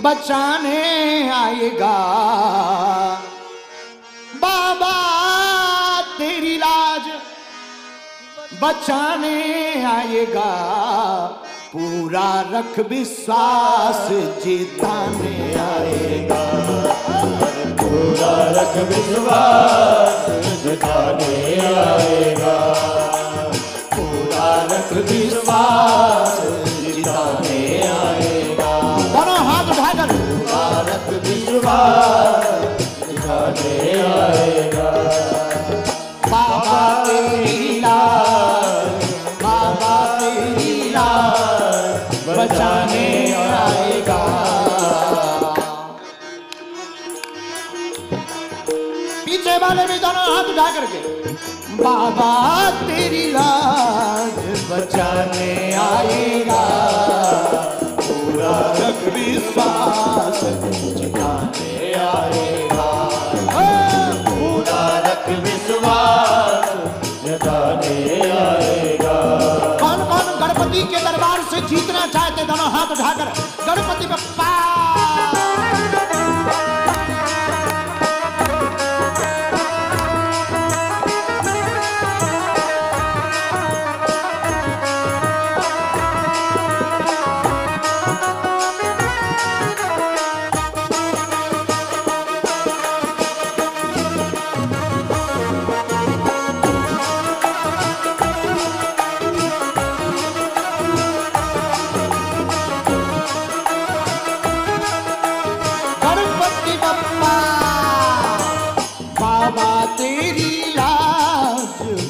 बचाने आएगा। बाबा तेरी लाज बचाने आएगा। पूरा रख विश्वास जिताने आएगा। पूरा रख विश्वास जिताने आएगा। पूरा रख विश्वास जिताने आएगा। दोनों हाथ उठाकर पूरा रख विश्वास जिताने आएगा। बाबा तेरी लाज, बाबा तेरी लाज बचाने आएगा। पीछे वाले भी दोनों हाथ उठा करके बाबा तेरी लाज बचाने आएगा। पूरा रख विश्वास जिताने आएगा। पूरा रख विश्वास जिताने आएगा। कौन कौन गणपति के दरबार से जीतना चाहते दोनों हाथ उठाकर गणपति बप्पा।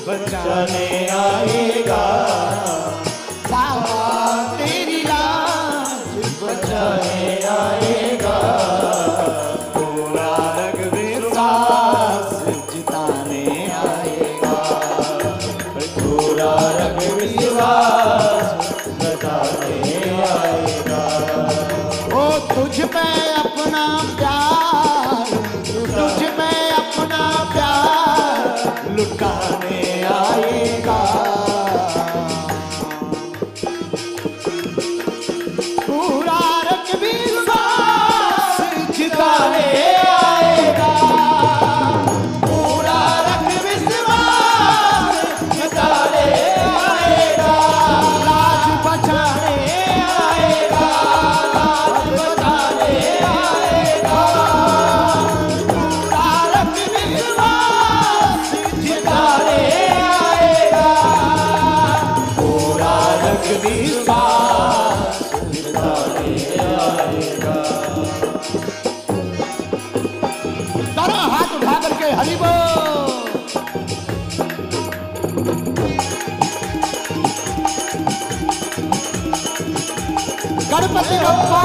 बचाने आएगा। बाबा तेरी लाज बचाने आएगा। पूरा रख विश्वास जिताने आएगा। पूरा रख विश्वास जिताने आएगा। ओ तुझ पे अपना प्यार, तुझ पे अपना प्यार लुटाने आएगा। पूरा रख विश्वास जिताने आएगा। पूरा रख विश्वास जिताने आएगा। लाज बचाने आएगा। लाज बचाने आएगा। पूरा रख विश्वास जिताने आएगा। पूरा रख विश्वास जिताने आएगा। दोनों हाथ उठा करके हरि बोल। गणपति बप्पा।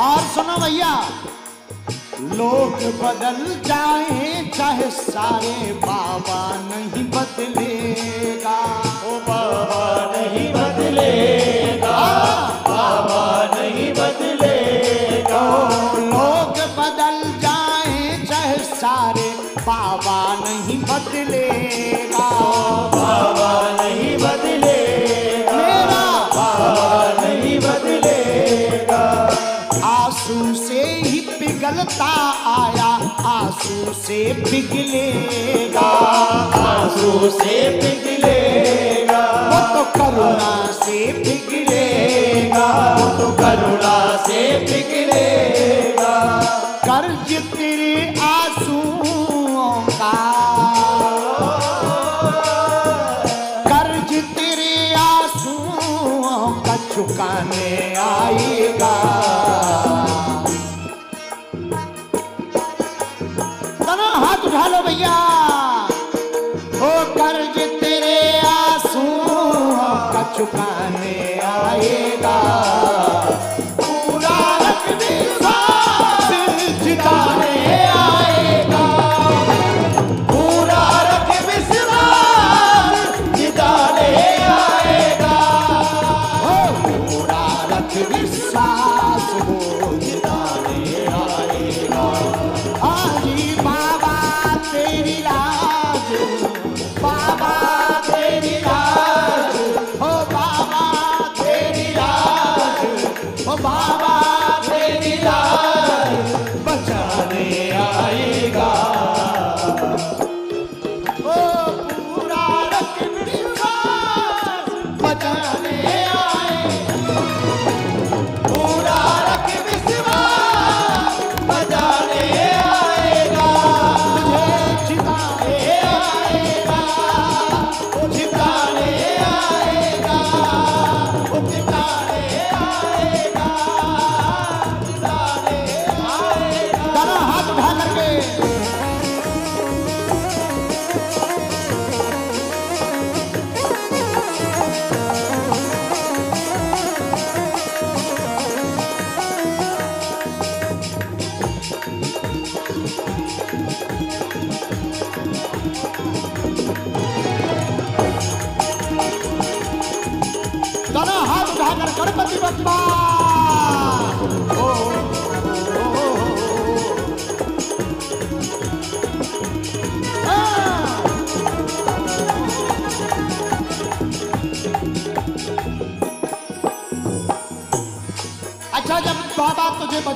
और सुनो भैया, लोग बदल जाए चाहे सारे, बाबा नहीं बदलेगा। ओ बाबा नहीं बदलेगा। बाबा नहीं बदलेगा। लोग बदल जाए चाहे सारे, बाबा नहीं बदलेगा। बाबा नहीं बदलेगा। मेरा बाबा नहीं बदलेगा। आंसू से ही पिघलता आया, आंसू से पिघलेगा। आंसू से पिघलेगा। वो तो करुणा से पिघलेगा। वो तो करुणा से पिघलेगा। कर्ज तेरे आंसुओं का, कर्ज तेरे आंसुओं का चुकाने आएगा। दोनों हाथ उठा लो भैया। ओ कर्ज तेरे आंसुओं का चुकाने आएगा। पूरा रख विश्वास जिताने आएगा।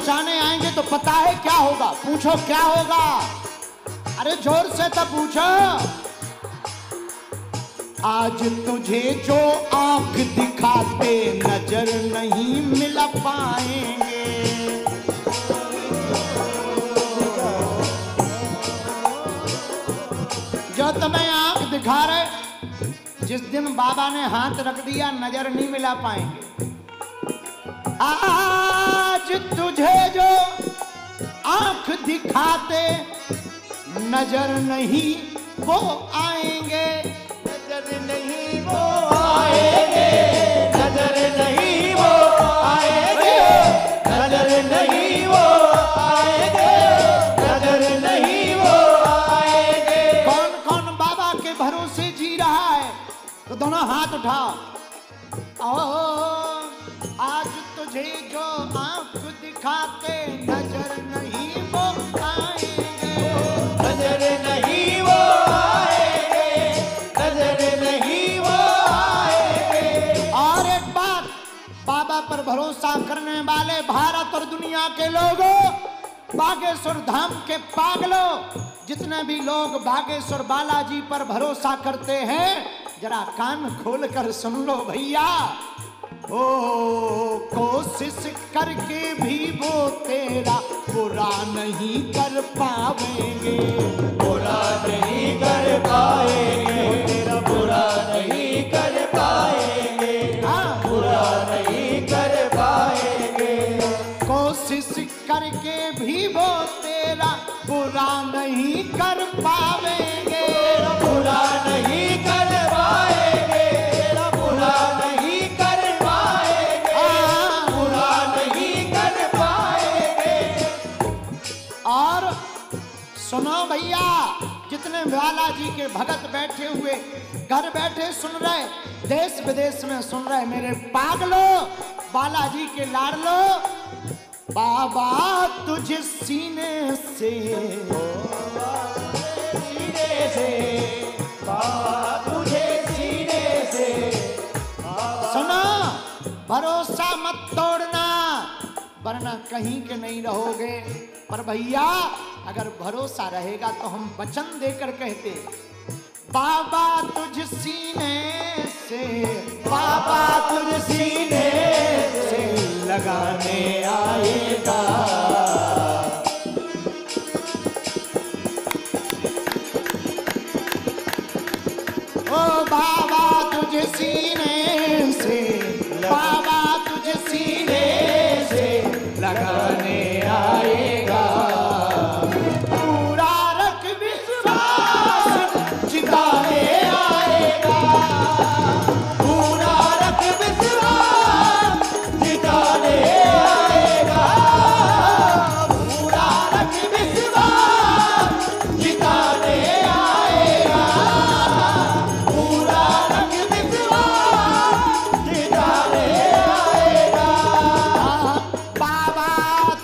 बचाने आएंगे तो पता है क्या होगा? पूछो क्या होगा? अरे जोर से तो पूछो। आज तुझे जो आंख दिखाते नजर नहीं मिला पाएंगे। जो तुम्हें आंख दिखा रहे, जिस दिन बाबा ने हाथ रख दिया नजर नहीं मिला पाएंगे। आज तुझे जो आंख दिखाते नजर नहीं वो आएंगे। नजर नहीं वो आएंगे, नजर नहीं वो आएंगे, नजर नहीं वो आएंगे, नजर नहीं वो आएंगे। कौन कौन बाबा के भरोसे जी रहा है? तो दोनों हाथ उठाओ। आज तुझे जो आंख दिखाते नजर नहीं वो आएंगे। नजर नहीं वो आएंगे, नजर नहीं वो आएंगे। और एक बात, बाबा पर भरोसा करने वाले भारत और दुनिया के लोगों, बागेश्वर धाम के पागलों, जितने भी लोग बागेश्वर बालाजी पर भरोसा करते हैं, जरा कान खोल कर सुन लो भैया। ओ कोशिश करके भी वो तेरा बुरा नहीं कर पाएंगे। बुरा नहीं कर पाएंगे, तेरा बुरा नहीं कर पाएंगे, हाँ, बुरा नहीं कर पाएंगे। कोशिश करके भी वो तेरा बुरा नहीं कर पाएंगे। बुरा नहीं कर पाएंगे, तेरा बुरा नहीं कर पाएंगे, बुरा नहीं कर पाएंगे। और सुनो भैया, जितने बालाजी के भगत बैठे हुए, घर बैठे सुन रहे, देश विदेश में सुन रहे, मेरे पागलों, बालाजी के लाडलो, बाबा तुझे सीने से, सीने से बाबा तुझे सीने से। सुनो, भरोसा मत तोड़ना वरना कहीं के नहीं रहोगे। पर भैया अगर भरोसा रहेगा तो हम वचन देकर कहते, बाबा तुझ सीने से, बाबा तुझ सीने से लगाने आएगा। ओ बाबा तुझ सीने से, बाबा तुझ सीने से लगाने आएगा। पूरा रख विश्वास जिताने आएगा, पूरा रख विश्वास जिताने आएगा, पूरा रख विश्वास जिताने आएगा, पूरा रख विश्वास जिताने आएगा। बाबा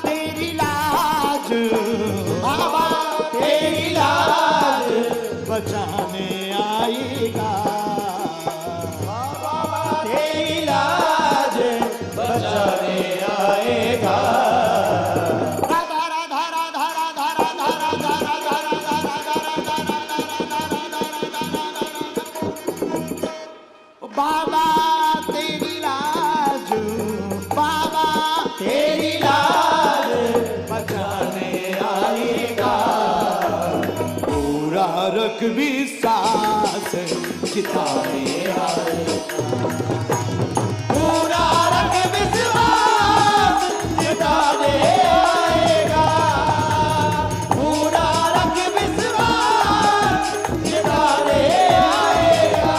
तेरी लाज, बाबा तेरी लाज बचाने आएगा। बाबा तेरी लाज बचाने आएगा। राधा राधा राधा राधा राधा राधा राधा राधा राधा राधा। बाबा तेरी लाज, बाबा तेरी लाज बचाने आएगा। पूरा रख विश्वास जिताने आएगा। पूरा रख विश्वास जिताने आएगा, पूरा रख विश्वास जिताने आएगा।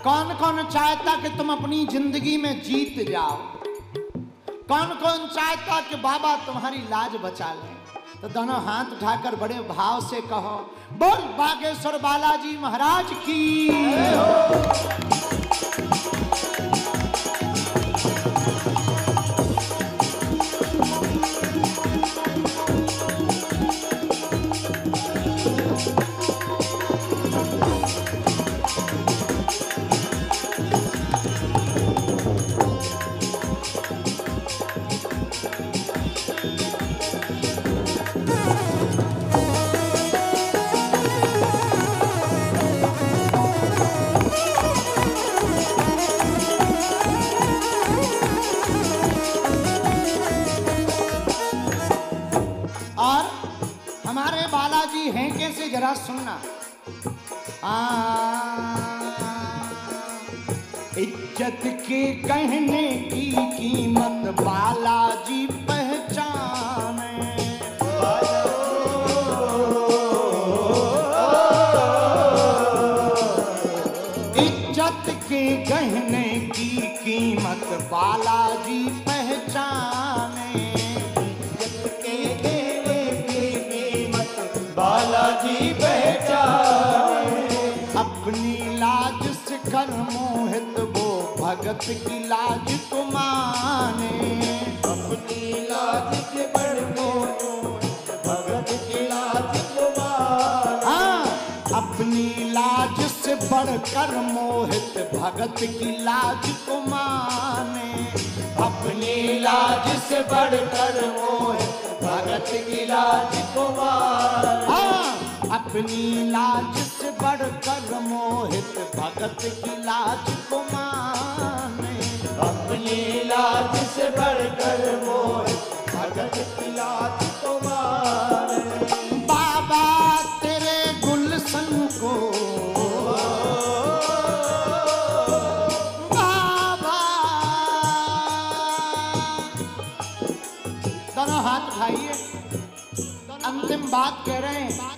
कौन कौन चाहता कि तुम अपनी जिंदगी में जीत जाओ? कौन कौन चाहता कि बाबा तुम्हारी लाज बचा ले? तो दोनों हाथ उठाकर बड़े भाव से कहो, बोल बागेश्वर बालाजी महाराज की। और हमारे बालाजी हैं कैसे जरा सुनना। इज्जत के कहने की कीमत बालाजी पहचाने। इज्जत के कहने की कीमत बालाजी पहचाने। इज्जत के कहने की कीमत बालाजी पहचाने। अपनी लाज से कर मोहित वो भगत की लाज को माने। अपनी लाज से बढ़ भगत की लाज को माने। हाँ, अपनी लाज से बढ़कर मोहित भगत की लाज को माने। अपनी लाज से बढ़कर मोहित भगत की लाज को माने। हाँ, अपनी लाज से बढ़कर मोहित भगत की लाज को माने। अपनी लाज से बढ़कर मोहित भगत की लाज को माने। बाबा तेरे गुलशन को बाबा, दोनों हाथ उठाइए, अंतिम बात कह रहे हैं।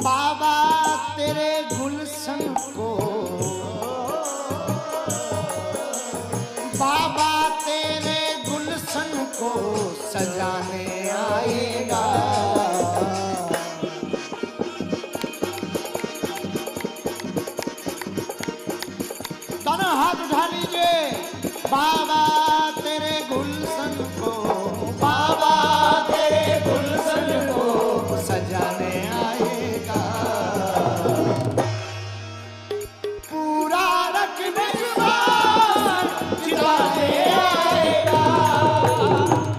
बाबा तेरे गुलशन को, बाबा तेरे गुलशन को सजाने आएगा। दोनों हाथ उठा लीजिए। बाबा तेरे गुलशन को, बाबा तेरे गुलशन को सजाने आएगा। पूरा रख विश्वास जिताने आएगा।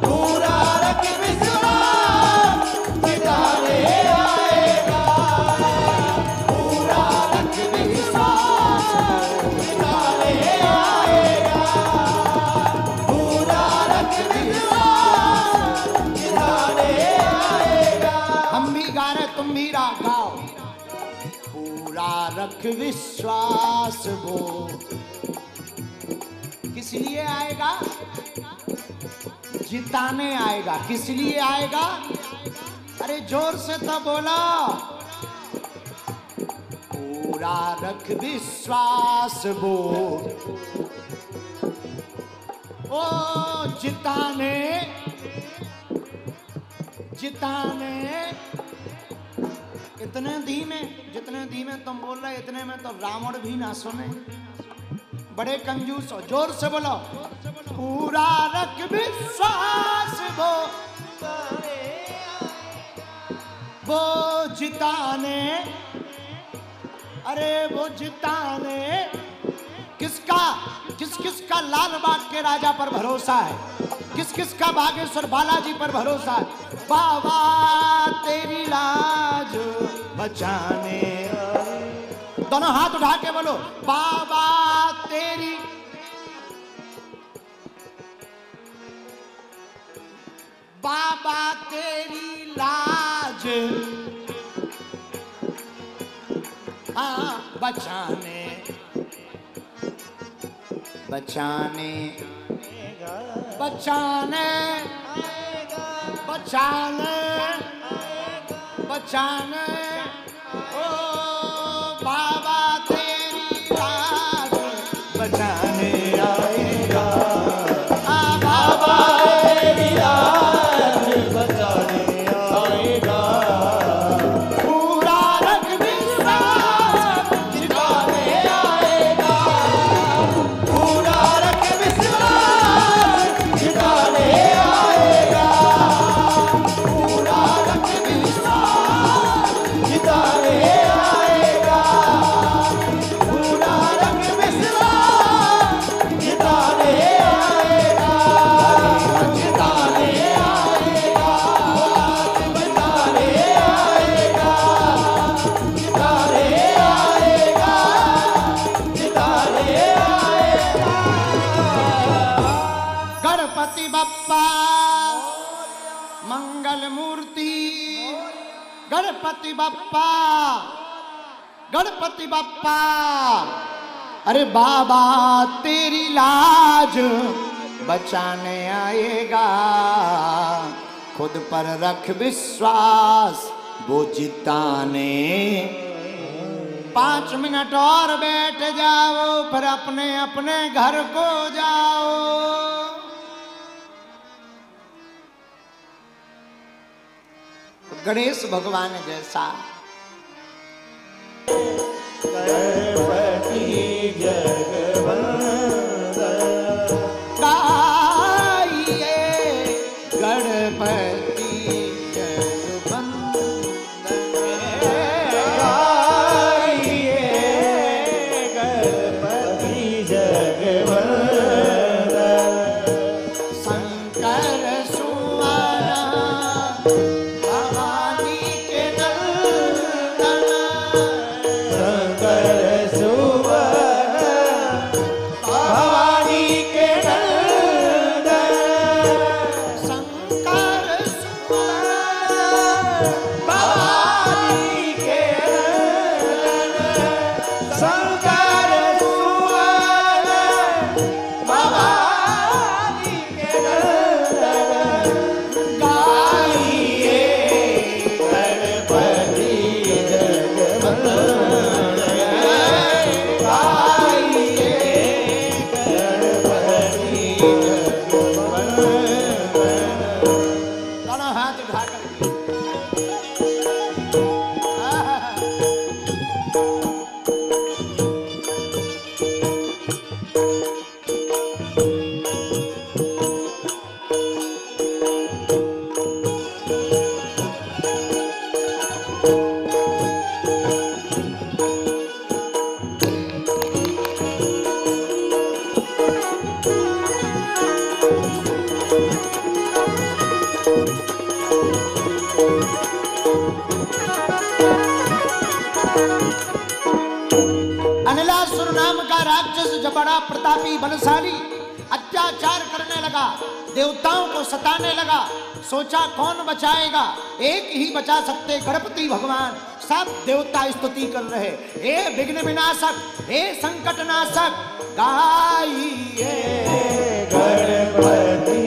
पूरा रख विश्वास जिताने आएगा। पूरा रख विश्वास जिताने आएगा। पूरा रख विश्वास जिताने आएगा। हम भी गा रहे, तुम भी गाओ। पूरा रख विश्वास वो किस लिए आएगा? जिताने आएगा। किस लिए आएगा? अरे जोर से तो बोलो। पूरा रख विश्वास वो ओ जिताने, जिताने। इतने धीमे, जितने धीमे तुम बोल रहे इतने में तो रावण भी ना सुने। बड़े कंजूस हो, जोर से बोलो। पूरा रख विश्वास वो जिताने। अरे वो जिताने किसका, किस किस का लाल बाग के राजा पर भरोसा है? किस किस का बागेश्वर बालाजी पर भरोसा है? बाबा तेरी लाज बचाने। दोनों हाथ उठा के बोलो, बाबा तेरी, बाबा तेरी लाज हाँ बचाने, बचाने, बचाने, बचाने, बचाने। ओ बाबा तेरी लाज बचाने आएगा। बाबा तेरी लाज बचाने आएगा। पूरा रख विश्वास जिताने आएगा। पूरा रख विश्वास जिताने आएगा। पूरा रख विश्वास मूर्ति गणपति बप्पा, गणपति बप्पा। अरे बाबा तेरी लाज बचाने आएगा, खुद पर रख विश्वास वो जिताने। 5 मिनट और बैठ जाओ फिर अपने अपने घर को जाओ। गणेश भगवान जैसा गणपति जगवंदन, गाइए गणपति जगवंदन, गाइए गणपति जगवंदन। शंकर सुवन भवानी के नंदन, शंकर सुवन भवानी के नंदन, शंकर सुवन भवानी के नंदन, शंकर सुवन भवानी के नंदन। गाइए गणपति जगवंदन, गाइए गणपति जगवंदन। दोनों हाथ उठा करके अनिलासुर नाम का राक्षस जब बड़ा प्रतापी बलशाली अत्याचार करने लगा, देवताओं को सताने लगा। सोचा कौन बचाएगा, एक ही बचा सकते गणपति भगवान। सब देवता स्तुति कर रहे, हे विघ्न विनाशक, हे संकट नाशक, गाइए गणपति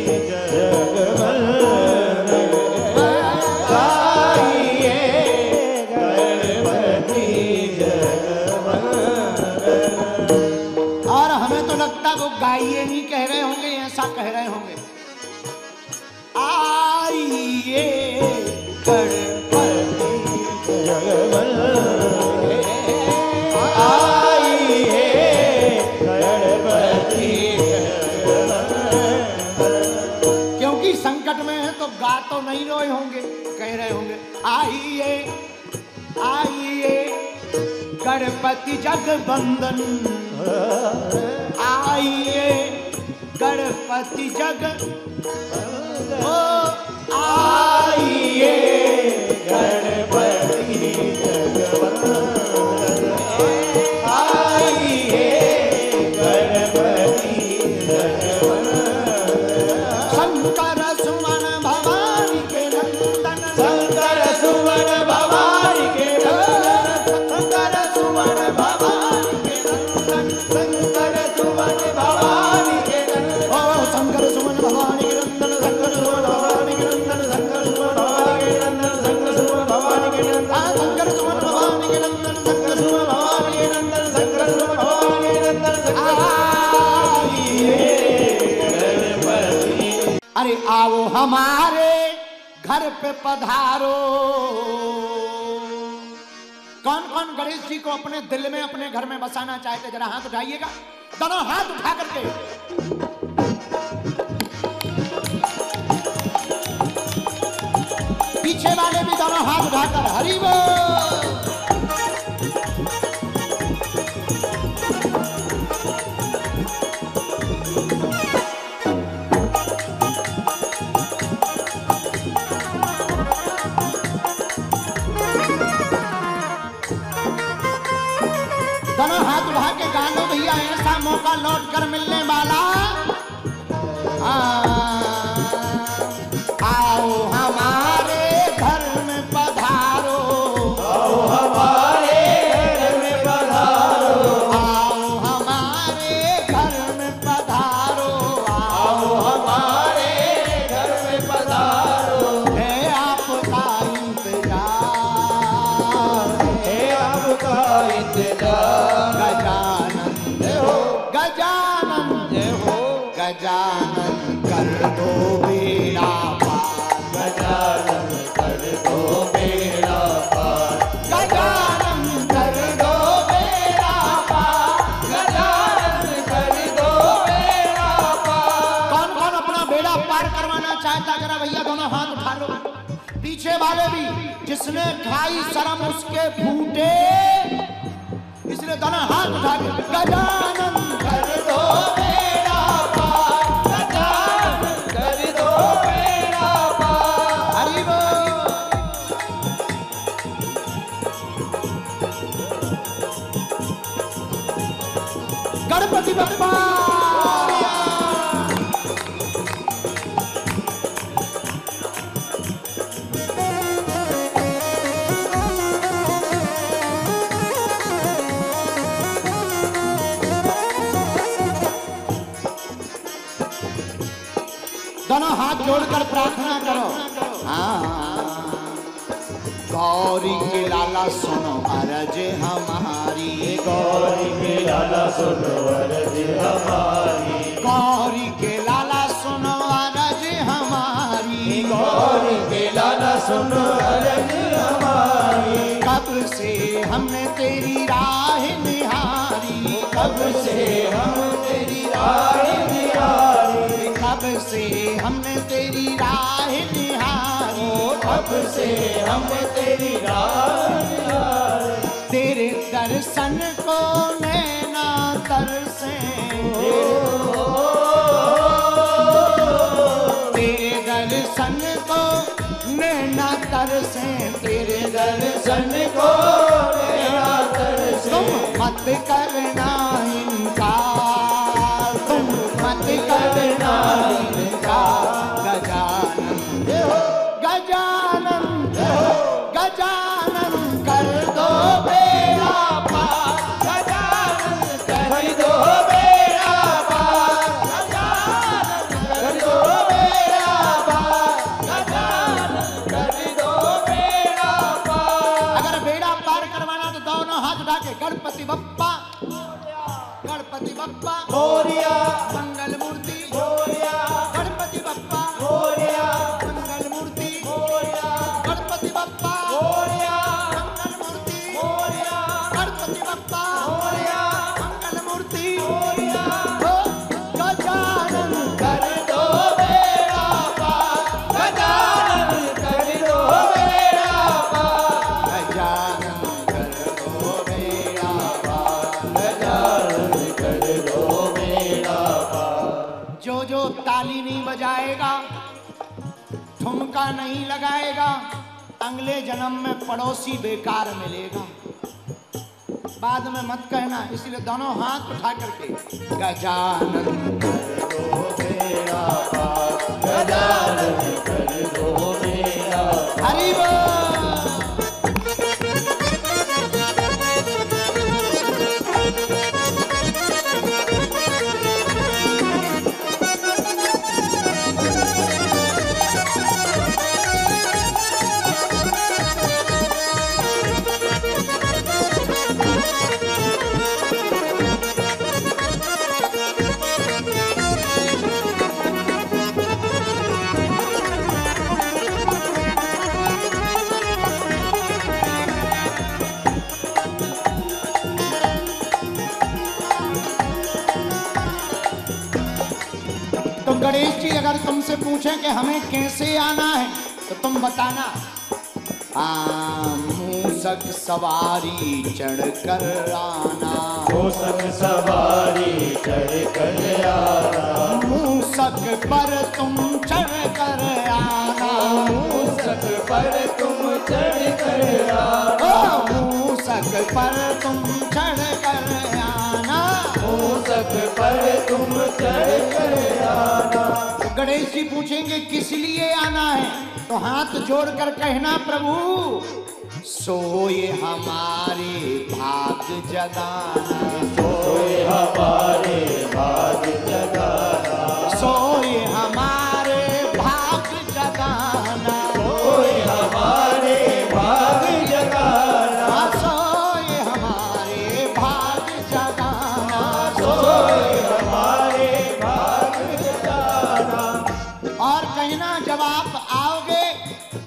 जगवंदन, गाइए गणपति जगवंदन। और हमें तो लगता वो गाइए नहीं कह रहे होंगे, ऐसा कह रहे होंगे, आइए गणपति जगवंदन, आइए गणपति जगवंदन। क्योंकि संकट में है तो गा तो नहीं रहे होंगे, कह रहे होंगे आइए आइए गणपति जगवंदन, आइए गणपति जग ओ आइए गणपति जगवंदन, आइए गणपति जगवंदन। शंकर सुमन भवानी के नंदन, शंकर सुवन भवानी के नंदन, शंकर सुमन भवानी के नंदन, शंकर सुवन भवानी के नंदन। ओ शंकर सुमन भवानी के नंदन, शंकर सुमन भवानी के नंदन, शंकर सुमन भवानी के नंदन, शंकर सुमन भवानी के नंदन, शंकर सुमन भवानी के नंदन, शंकर सुमन भवानी के नंदन, शंकर सुमन भवानी के नंदन। आइए गणपति। अरे आओ हमारे घर पे पधारो। कौन कौन गणेश जी को अपने दिल में अपने घर में बसाना चाहते, जरा हाथ उठाइएगा, दोनों हाथ उठा करके। पीछे वाले भी दोनों हाथ उठाकर हरि बोल। दोनों हाथ उठा के गा लो भैया, ऐसा मौका लौट कर मिलने वाला। आओ हमारे पीछे वाले भी, जिसने खाई शर्म उसके फूटे, इसलिए दोनों हाथ उठा के गजानन कर दो बेड़ा पार, गजानन कर दो बेड़ा पार। हरि बोल। गणपति बप्पा दोनों हाथ जोड़कर प्रार्थना करो। गौरी के लाला सुनो अरज हमारी, गौरी के लाला सुनो अरज हमारी, गौरी के लाला सुनो अरज हमारी, गौरी के लाला सुनो अरज हमारी। कब से हमने तेरी राह निहारी, कब से हम तेरी राह निहारी, कब से हमने तेरी राह निहारी, कब से हम तेरी राह निहारी। तेरे दर्शन को नैना तरसे, तेरे दर्शन को नैना तरसे, तेरे दर्शन को नैना तरसे। तुम मत करना इनकार, तुम मत करना इनकार। गजानन गजानन गजानन कर दो बेड़ा पार, गजानन कर दो बेड़ा पार, गजानन कर दो बेड़ा पार, गजानन कर दो बेड़ा पार। अगर बेड़ा पार करवाना तो दोनों हाथ उठा के गणपति बप्पा, गणपति बप्पा मोरिया, मंगल मूर्ति, मोरिया, गणपति बप्पा मोरिया, मंगल मूर्ति, मोरिया, गणपति बप्पा मोरिया, मंगल मूर्ति, मोरिया, गणपति बप्पा मोरिया, मंगल मूर्ति। मोरिया। हो गजानन कर दो बेड़ा पार, गजानन कर दो बेड़ा पार, गजानन कर दो बेड़ा पार। गजानन कर दो बेड़ा पार। जो ताली नहीं बजाएगा, ठुमका नहीं लगाएगा, अगले जन्म में पड़ोसी बेकार मिलेगा। बाद में मत कहना, इसलिए दोनों हाथ उठा करके गजानन कर दो बेड़ा पार, गजानन कर दो बेड़ा पार। हरि बोल। तो गणेश जी अगर तुमसे पूछें कि हमें कैसे आना है तो तुम बताना। मूसक सवारी चढ़ कर आना, मूसक सवारी चढ़ कर आना, मूसक पर तुम चढ़ कर आना, मूसक पर तुम चढ़ कर आना, मूसक पर तुम चढ़ कर आना, मूसक पर तुम चढ़ कर आना। तो गणेश जी पूछेंगे किस लिए आना है, तो हाथ जोड़कर कहना प्रभु सोए हमारे भाग जगाना, सोए हमारे भाग जगाना, सोए हमारे भाग जगाना, सोए हमारे भाग जगाना, सोए हमारे भाग जगाना, सोए हमारे भाग जगाना। और कहना जब आप आओगे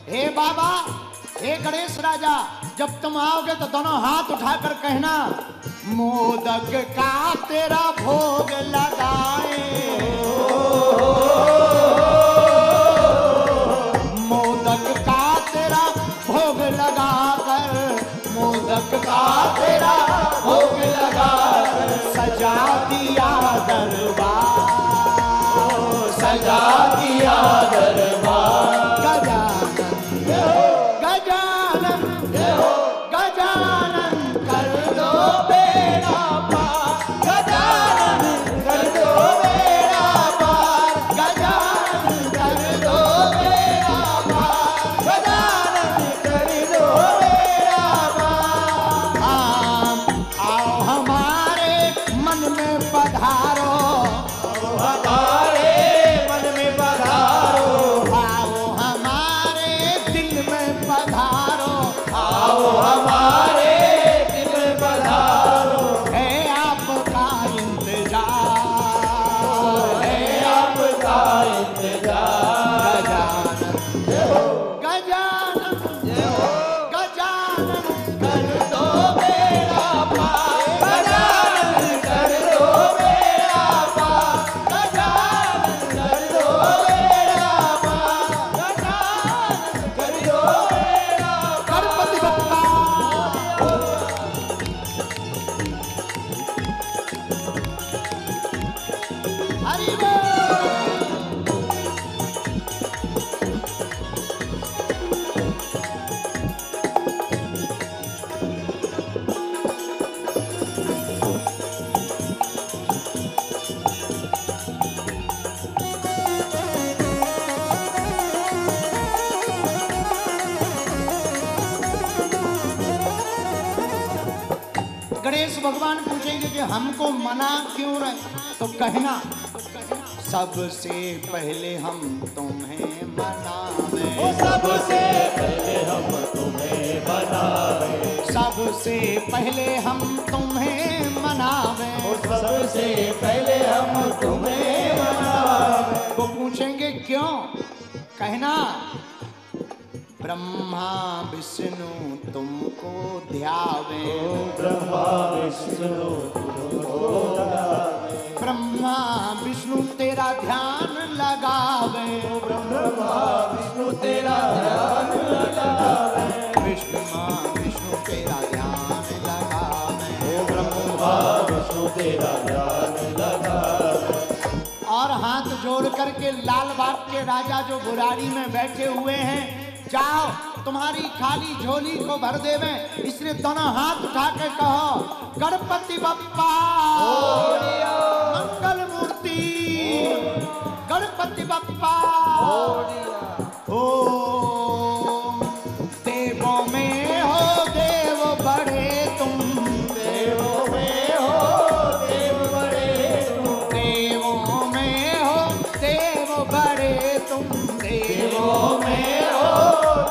हे बाबा, हे गणेश राजा, जब तुम आओगे तो दोनों हाथ उठाकर कहना मोदक का तेरा भोग लगाए, मोदक का तिलक का तेरा भोग लगा कर सजा दिया दरबार, सजा दिया दरबार। गजानन गजानन कर दो बेड़ा पार, गजानन कर दो बेड़ा पार, गजानन कर दो बेड़ा पार, गजानन कर दो बेड़ा पार। आओ हमारे मन में पधारो, हमारे मन में पधारो, आओ हमारे दिल में पधारो, आओ हमारे दिल में पधारो। है आपका इंतजार, है आपका इंतजार। गजानन गजानन कर दो बेड़ा पार, गजानन कर दो बेड़ा पार, गजानन कर दो बेड़ा पार, गजानन कर दो बेड़ा पार। गणपति बप्पा हरि बोल। गणेश भगवान पूछेंगे कि हमको मना क्यों रहे, तो कहना सबसे पहले हम तुम्हें मनावे, सबसे पहले हम तुम्हें बनावे, सबसे पहले हम तुम्हें मनावे, सबसे पहले हम तुम्हें बनावे। वो पूछेंगे क्यों, कहना ब्रह्मा विष्णु तुमको ध्यावे, ब्रह्मा विष्णु तुमको लगावे, ब्रह्मा विष्णु तेरा ध्यान लगावे, ब्रह्मा विष्णु तेरा ध्यान लगावे, विष्णु तेरा ध्यान लगावे, ब्रह्मा विष्णु तेरा ध्यान लगावे। और हाथ जोड़ करके लाल बाग के राजा जो बुराड़ी में बैठे हुए हैं, जाओ तुम्हारी खाली झोली को भर देवे, इसलिए दोनों हाथ उठा के कहो गणपति बप्पा मंगल मूर्ति, गणपति बप्पा ओम। देवों में हो देव बड़े तुम, देवों में हो देव बड़े तुम, देवों में हो देव बड़े तुम, देवों में हो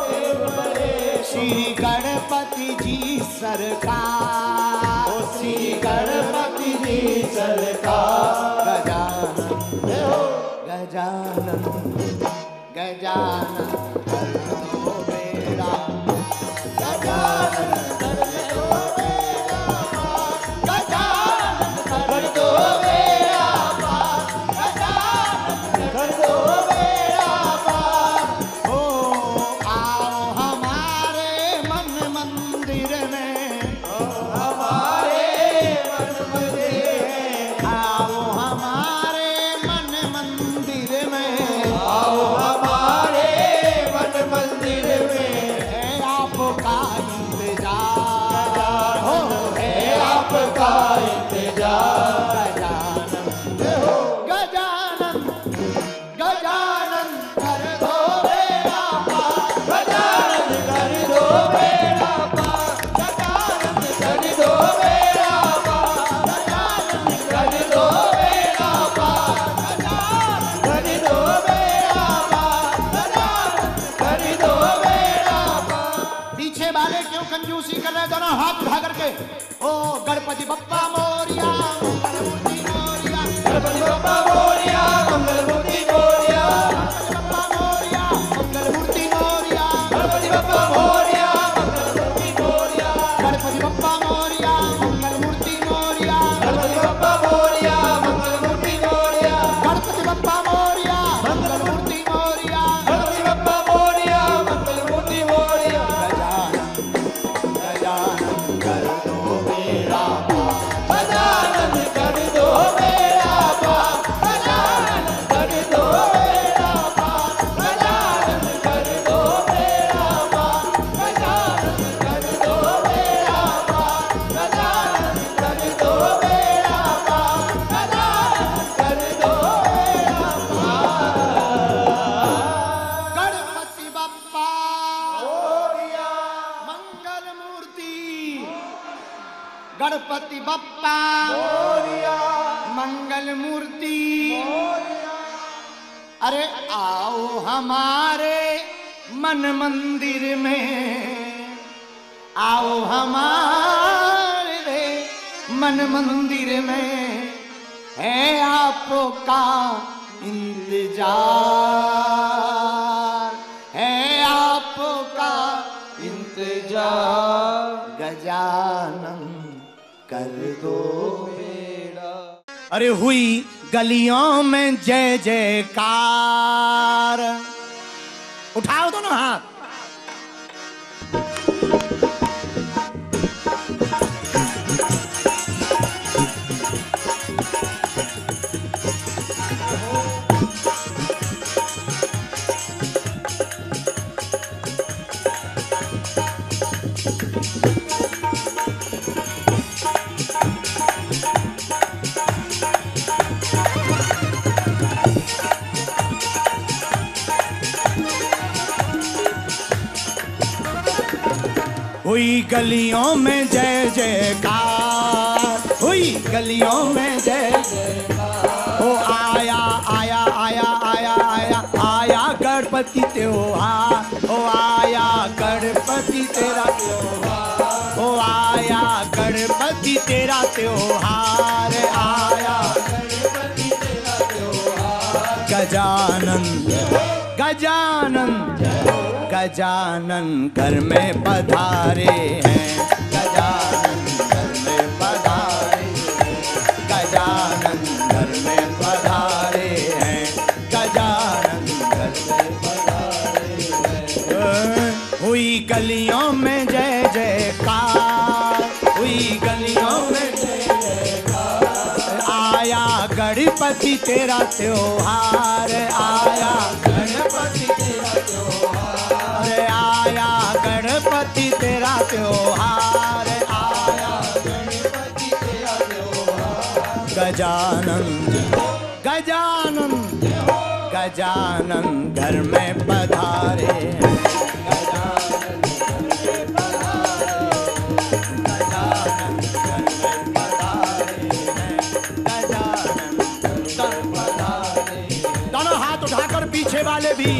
देव बड़े। श्री गणपति जी सरकार, श्री गणपति जी सरकार। गजानन गजानन कर दो बेड़ा, गजानन कर दो बेड़ा पार, गजानन कर दो बेड़ा पार, गजानन कर दो बेड़ा पार। ओ आओ हमारे मन मंदिर में, हमारे मन मंदिर में, आओ हमारे मन मंदिर में, आओ हमारे मन मंदिर में। है आपका इंतजार, हो है आपका इंतजार। गजानन गजानन कर दो बेड़ा पार, गजानन कर दो बेड़ा पार, गजानन कर दो बेड़ा पार, गजानन कर दो बेड़ा पार, गजानन कर दो बेड़ा पार, गजानन कर दो बेड़ा पार। पीछे वाले क्यों कंजूसी कर रहे, दोनों हाथ उठा करके ओ गणपति बप्पा मोरिया मंगल मूर्ति मोरिया, गणपति बप्पा मोरिया मंगल मूर्ति मोरिया, गणपति बप्पा मोरिया मंगल मूर्ति मोरिया, गणपति बप्पा मोरिया मंगल मूर्ति मोरिया, गणपति बप्पा मोरिया मंगल मूर्ति मोरिया, गणपति बप्पा मोरिया मंगल मूर्ति मोरिया, गणपति बप्पा मोरिया मंगल मूर्ति मोरिया, गणपति बप्पा मोरिया मंगल मूर्ति मोरिया। गजानन गणपति बप्पा मंगल मूर्ति। अरे आओ हमारे मन मंदिर में, आओ हमारे मन मंदिर में, है आपका इंतजार, है आपका इंतजार। गजानन कर दो बेड़ा। अरे हुई गलियों में जय जयकार। उठाओ दोनों हाथ। हुई गलियों में जय जयकार, हुई गलियों में जय जयकार। ओ आया आया आया आया आया आया गणपति त्योहार। ओ आया गणपति तेरा त्योहार। ओ आया गणपति तेरा त्योहार। आया गणपति तेरा त्योहार। गजानन गजानन गजानन घर में पधारे हैं। गजानन घर में पधारे हैं। गजानन घर में पधारे हैं। गजानन घर में पधारे हैं। हुई गलियों में जय जयकार, हुई गलियों में जय जयकार। आया गणपति तेरा त्योहार। आया गणपति तेरा त्योहार। आया गणपति तेरा त्योहार। आया गणपति तेरा त्योहार। गजानन गजानन गजानन घर में पधारे हैं। गजानन घर में पधारे। गजानन घर में पधारे हैं। गजानन घर में पधारे। दोनों हाथ उठाकर पीछे वाले भी।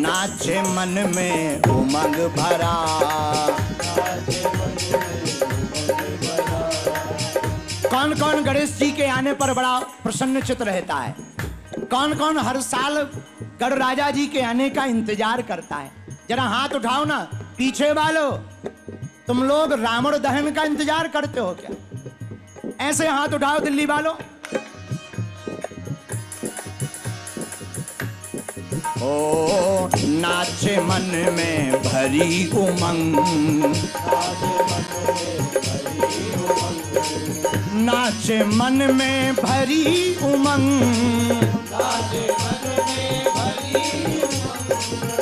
नाचे मन में उमंग भरा। कौन कौन गणेश जी के आने पर बड़ा प्रसन्न चित्त रहता है? कौन कौन हर साल गढ़ राजा जी के आने का इंतजार करता है? जरा हाथ उठाओ ना पीछे वालों। तुम लोग रावण दहन का इंतजार करते हो क्या? ऐसे हाथ उठाओ दिल्ली वालों। ओ नाचे मन में भरी उमंग, नाचे मन में भरी उमंग।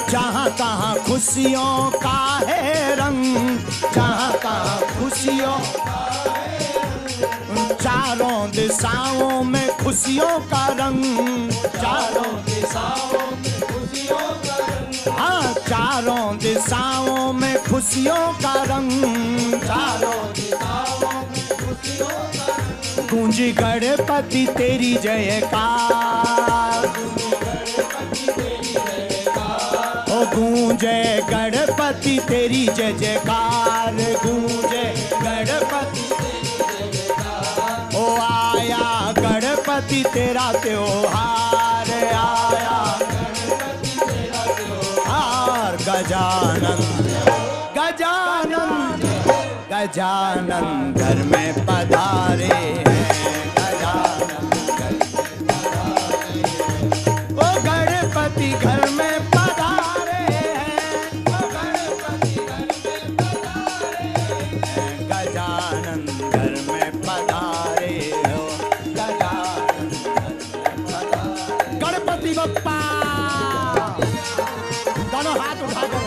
जहाँ तहाँ खुशियों का है रंग, जहाँ तहाँ खुशियों का है रंग। चारों दिशाओं में खुशियों का रंग, चारों दिशाओं में खुशियों का रंग। हाँ चारों दिशाओं में खुशियों का रंग, चारों दिशाओं में खुशियों का रंग। गूंजी गणपति तेरी जयकार, ओ गूंजे गणपति तेरी जय जयकार। गूंजे गणपति तेरी जय जयकार। ओ आया गणपति तेरा त्योहार। आया गणपति तेरा त्योहार। गजानन गजानन गजानन घर में पधारे हैं, गजानन घर में पधारे हैं। ओ गणपति घर में पधारे हैं, ओ गणपति घर में पधारे हैं। गजानन घर में पधारे हो, गजानन घर में पधारे। गणपति बप्पा दोनों हाथ उठाकर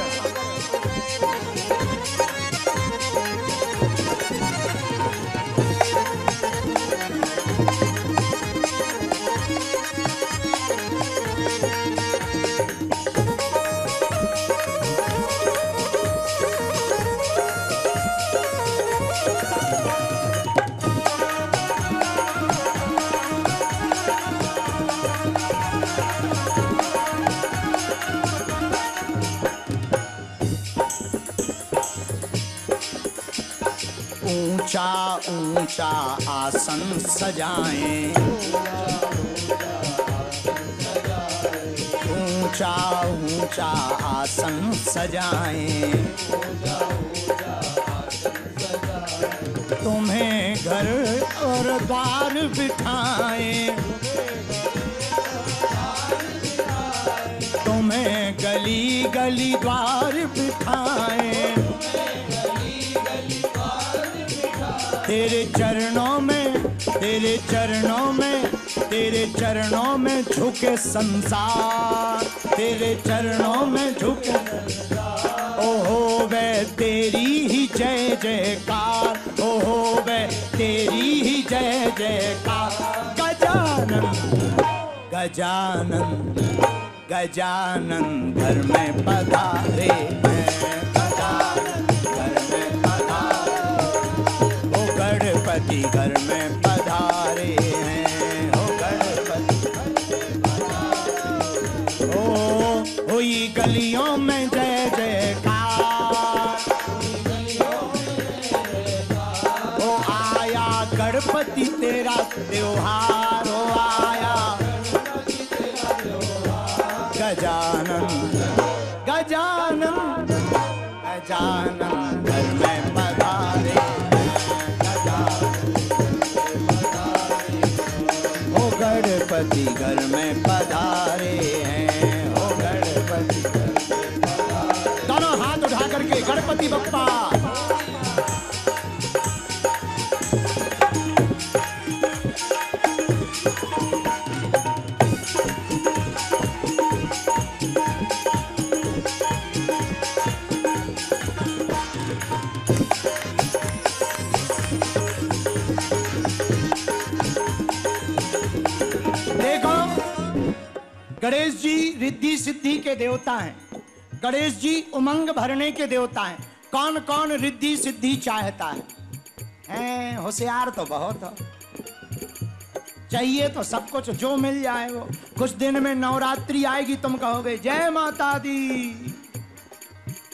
ऊंचा ऊंचा आसन सजाएं, ऊंचा ऊंचा आसन सजाएं। तुम्हें घर और द्वार बिठाएं, तुम्हें गली गली द्वार बिठाएं। तेरे चरणों में, तेरे चरणों में, तेरे चरणों में झुके संसार, तेरे चरणों में झुके। ओहो वे तेरी ही जय जयकार, ओहो वे तेरी ही जय जयकार। गजानन गजानन गजानन घर में पधारे हैं, गजानन घर में पधारे। ओ गणपति घर में पधारे हैं, ओ गणपति घर में पधारे। ओ हुई गलियों में जय जयकार, ओ आया गणपति तेरा त्योहार, ओ आया गजानन गजानन गजानन घर में पधारे हैं, गजानन ओ गणपति घर में पधारे हैं, ओ गणपति घर में पधारे। दोनों हाथ उठा करके गणपति बप्पा। गणेश जी रिद्धि सिद्धि के देवता हैं, गणेश जी उमंग भरने के देवता हैं। कौन कौन रिद्धि सिद्धि चाहता है? होशियार तो बहुत हो, चाहिए तो सब कुछ जो मिल जाए वो। कुछ दिन में नवरात्रि आएगी, तुम कहोगे जय माता दी।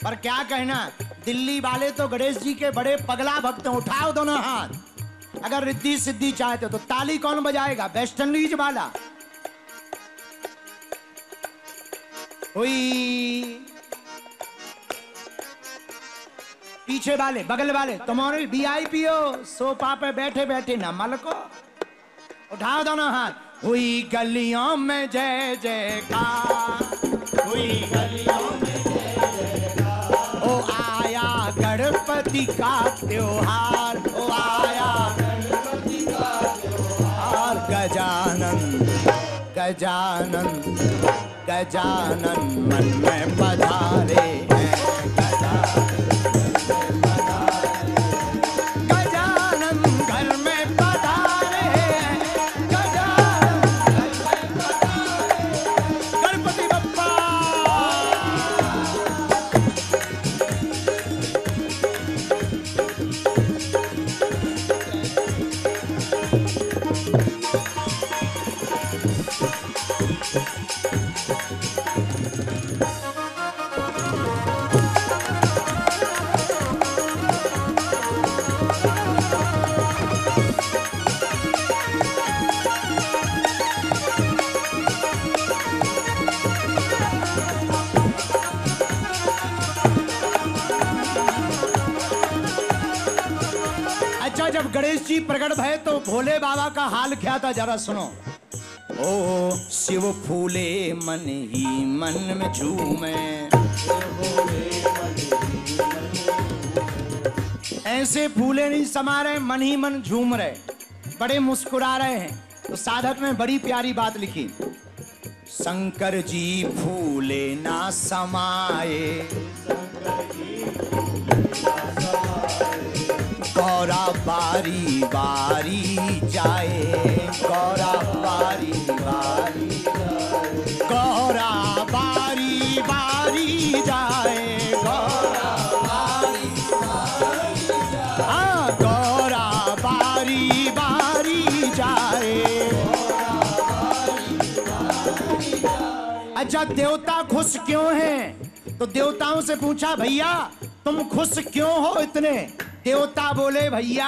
पर क्या कहना, दिल्ली वाले तो गणेश जी के बड़े पगला भक्त हैं। उठाओ दोनों हाथ। अगर रिद्धि सिद्धि चाहते हो तो ताली कौन बजाएगा? वेस्ट इंडीज वाला। हुई पीछे वाले, बगल वाले, तुम्हारे वीआईपी हो, सोफा पे बैठे बैठे न मलको। उठाओ दोनों हाथ। हुई गलियों में जय जयकार, हुई गलियों में जय जयकार। ओ आया गणपति का त्योहार, ओ आया गणपति का त्योहार। गजानन गजानन गजानन मन में पधारे हैं, गजानन घर में पधारे हैं, गजानन घर में पधारे। गणपति बप्पा। अच्छा, जब गणेश जी प्रकट भय तो भोले बाबा का हाल क्या था, जरा सुनो। ओ शिव फूले मन ही मन में झूमे, ऐसे फूले नहीं समा रहे, मन ही मन झूम रहे, बड़े मुस्कुरा रहे हैं। तो साधक ने बड़ी प्यारी बात लिखी, शंकर जी फूले ना समाए, गौरा बारी बारी जाए, गौरा बारी बारी, गौरा बारी बारी जाए, गौरा बारी बारी, हाँ गौरा बारी बारी जाए। अच्छा, देवता खुश क्यों हैं? तो देवताओं से पूछा, भैया तुम खुश क्यों हो इतने? देवता बोले, भैया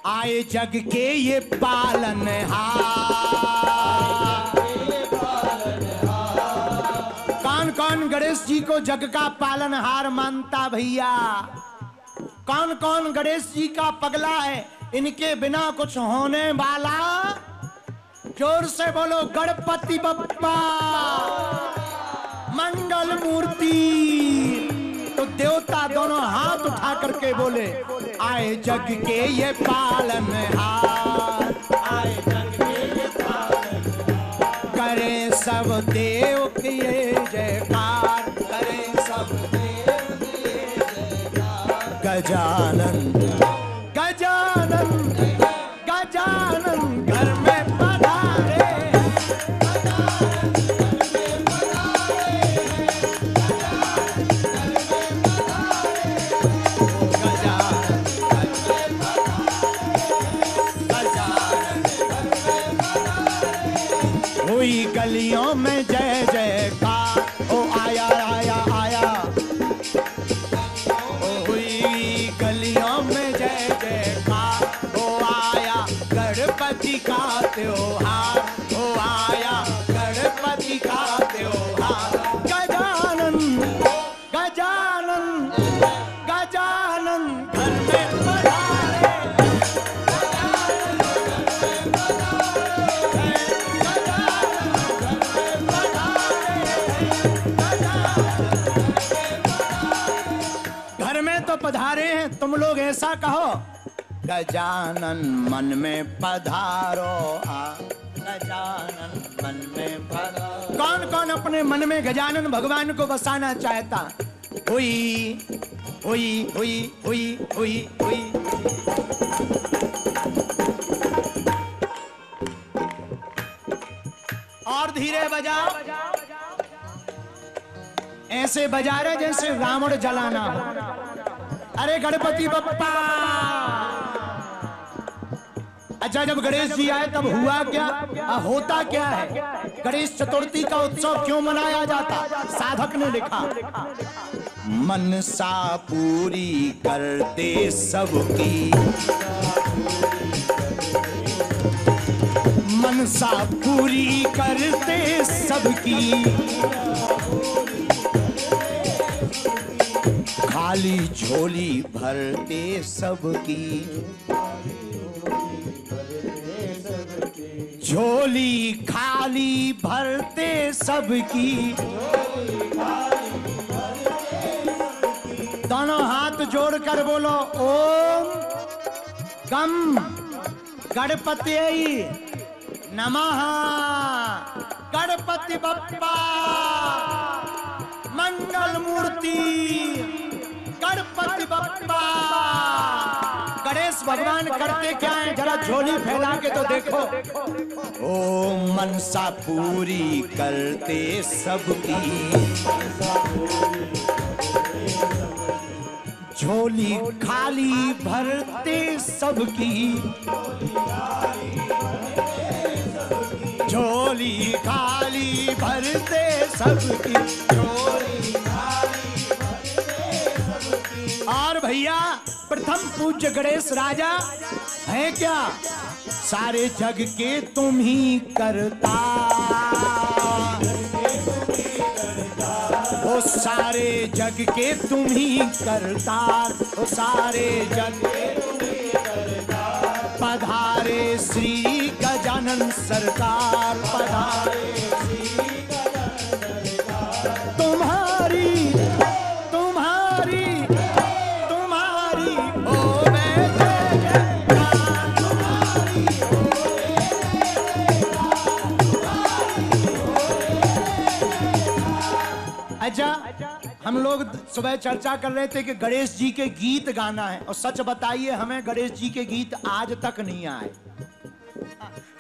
आए जग के ये पालनहार। कौन कौन गणेश जी को जग का पालनहार मानता भैया? कौन कौन गणेश जी का पगला है, इनके बिना कुछ होने वाला? जोर से बोलो, गणपति बप्पा मंगल मूर्ति। तो देवता दोनों हाथ उठा करके बोले, आए जग के ये पालनहार, आए जग के ये पालनहार, करे सब देव की जयकार, करे सब देव की जयकार। गजानन गजानन गजानन घर में पधारे, हुई गलियों में जय जयकार, ओ आया आया आया, ओ हुई गलियों में जय जयकार, ओ आया गणपति का त्योहार, ओ आया गणपति का त्योहार। गजानन गजानन गजानन घर में पधारे, तो पधारे हैं, तुम लोग ऐसा कहो, गजानन मन में पधारो आ, गजानन मन में पधारो। कौन कौन अपने मन में गजानन भगवान को बसाना चाहता? हुई हुई हुई हुई हुई हुई। और धीरे बजाओ, ऐसे बजा रहे जैसे रावण जलाना हो। अरे गणपति बप्पा। अच्छा, जब गणेश जी आए तब हुआ क्या? होता क्या है? गणेश चतुर्थी का उत्सव क्यों मनाया जाता? साधक ने लिखा, मनसा पूरी करते सबकी, मनसा पूरी करते सबकी, खाली झोली भरते सबकी, झोली खाली भरते सबकी। दोनों हाथ जोड़कर बोलो, ओम गम गणपति नमः, गणपति बप्पा मंगल मूर्ति, गणपति बप्पा। गणेश भगवान करते क्या है, जरा झोली फैला के तो देखो। ओ मनसा पूरी करते सबकी, झोली खाली भरते सबकी, झोली खाली भरते सबकी, झोली खाली भरते सबकी। और भैया प्रथम पूज्य गणेश राजा है क्या? सारे जग के तुम ही करता, ओ सारे जग के तुम ही करता, ओ सारे जग के तुम ही करता। पधारे श्री गजानन सरकार, पधारे तुम्हारी तुम्हारी तुम्हारी होवे जयकार, तुम्हारी अच्छा, हम लोग सुबह चर्चा कर रहे थे कि गणेश जी के गीत गाना है, और सच बताइए हमें गणेश जी के गीत आज तक नहीं आए,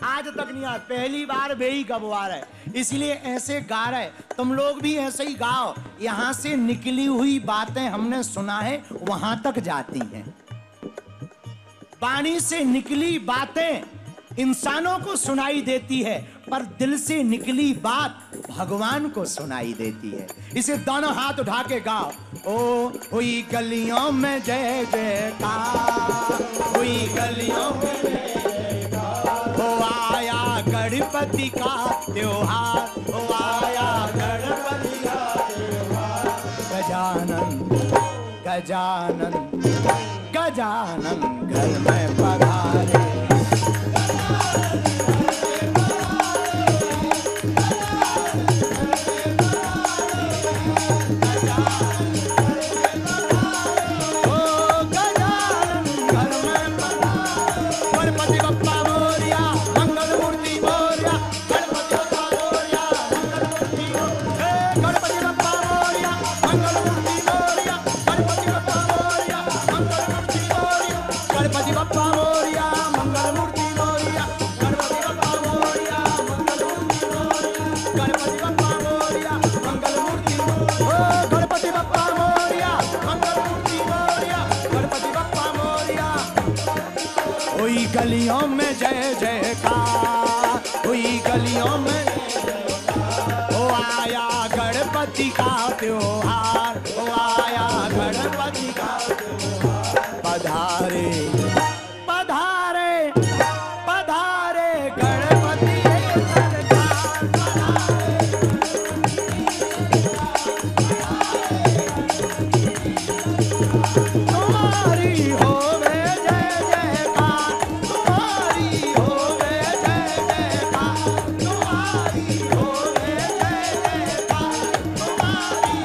आज तक नहीं आए, पहली बार बेई गबवार है, इसलिए ऐसे गा रहे। तुम लोग भी ऐसे ही गाओ, यहाँ से निकली हुई बातें हमने सुना है वहां तक जाती हैं। वाणी से निकली बातें इंसानों को सुनाई देती है, पर दिल से निकली बात भगवान को सुनाई देती है। इसे दोनों हाथ उठा के गाओ। ओ हुई गलियों में जय जयकार, हुई गलियों में जय जयकार, हो आया गणपति का त्योहार, हो आया गणपति का त्योहार। गजानन गजानन गजानन घर में पधारे, गलियों में जय जयकार, हुई गलियों में हो आया गणपति का त्योहार, हो आया गणपति का त्योहार। पधारे पधारे पधारे गणपति सरकार, तुम्हारी होवे जय जयकार, तुम्हारी होवे जय जयकार, तुम्हारी होवे जय जयकार, तुम्हारी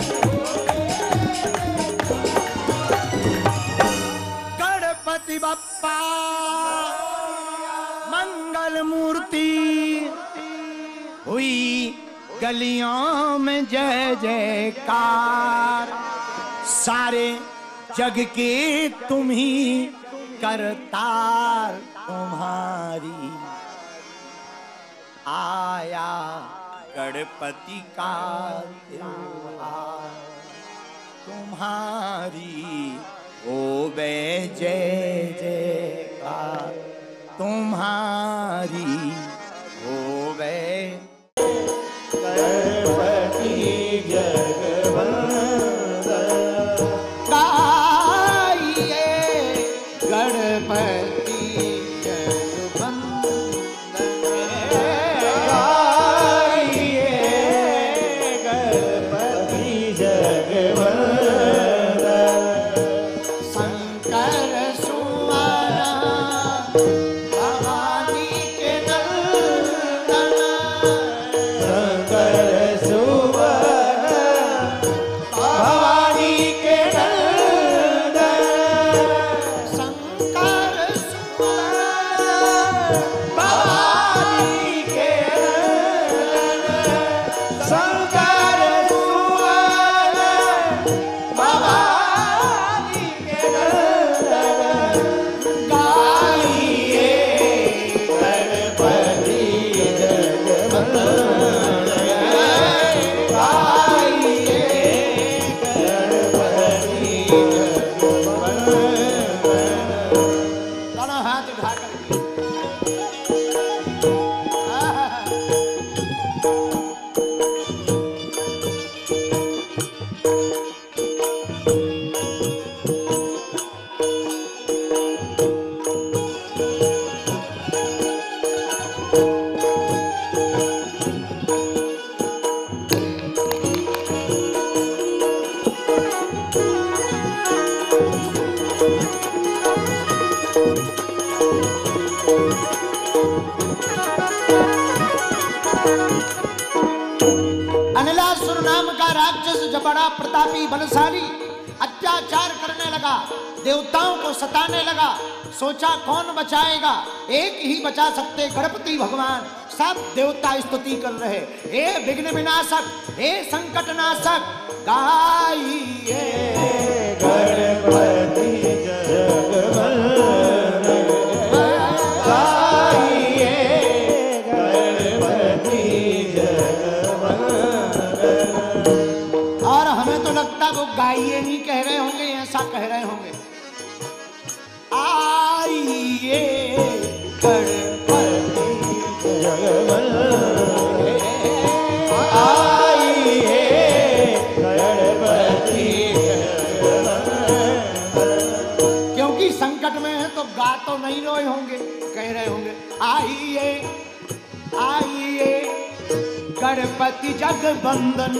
गणपति बप्पा मंगल मूर्ति, हुई गलियों में जय जयकार। सारे जग के तुम ही करतार, तुम्हारी आया गणपति का त्योहार, तुम्हारी होवे जय जयकार, तुम्हारी होवे गणपति जगवंदन, गाइए गणपति जगवंदन, गाइए गणपति जगवंदन। शंकर सुवन भवानी के नंदन, शंकर सुवन भवानी के नंदन, शंकर सुवन भवानी के नंदन, शंकर सुवन भवानी के नंदन। गाइए गणपति जगवंदन, गाइए गणपति जगवंदन। दोनों हाथ उठा करके का राक्षस जो बड़ा प्रतापी बलशाली अत्याचार करने लगा, देवताओं को सताने लगा। सोचा कौन बचाएगा, एक ही बचा सकते गणपति भगवान। सब देवता स्तुति कर रहे, हे विघ्न विनाशक, हे संकट नाशक, गाइए गणपति जगवंदन, गाइए गणपति जगवंदन। और हमें तो लगता वो गाइए नहीं कह रहे होंगे, ऐसा कह रहे होंगे, आइए गणपति जगवंदन, आइए गणपति जगवंदन। क्योंकि संकट में है तो गा तो नहीं रोए होंगे, कह रहे होंगे आइए आइए गणपति जगवंदन,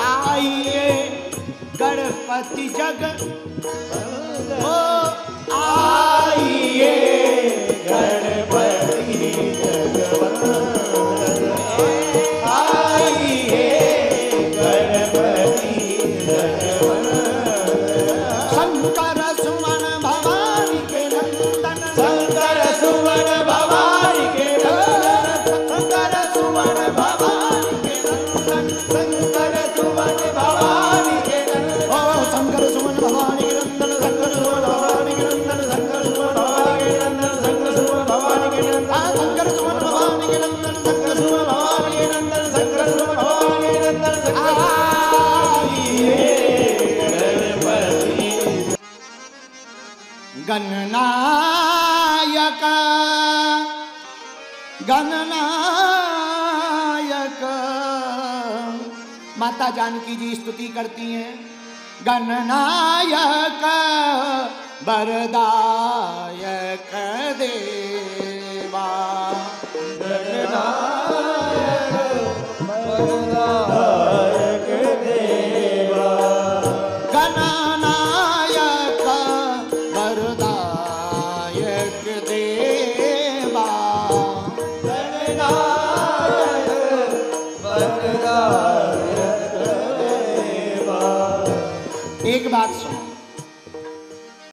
आइए गणपति जग ओ आइए गणपति जगवंदन, आइए गणपति जगवंदन। शंकर सुमन भवानी के नंदन, शंकर सुमन भवानी के नंदन, शंकर सुमन भवानी के नंदन, शंकर सुमन भवानी के नंदन। ओ शंकर सुमन भवानी के नंदन, शंकर सुमन भवानी के नंदन, शंकर सुमन भवानी के नंदन, शंकर सुमन भवानी के नंदन, शंकर सुमन भवानी के नंदन, शंकर सुमन भवानी के नंदन, शंकर सुमन भवानी के नंदन। गणनायक गणनायक माता जानकी जी स्तुति करती हैं, गणनायक वरदायक देवा, वरदायक देवा, गणनायक वरदायक देवा, वरदायक देवा। एक बात सुनो,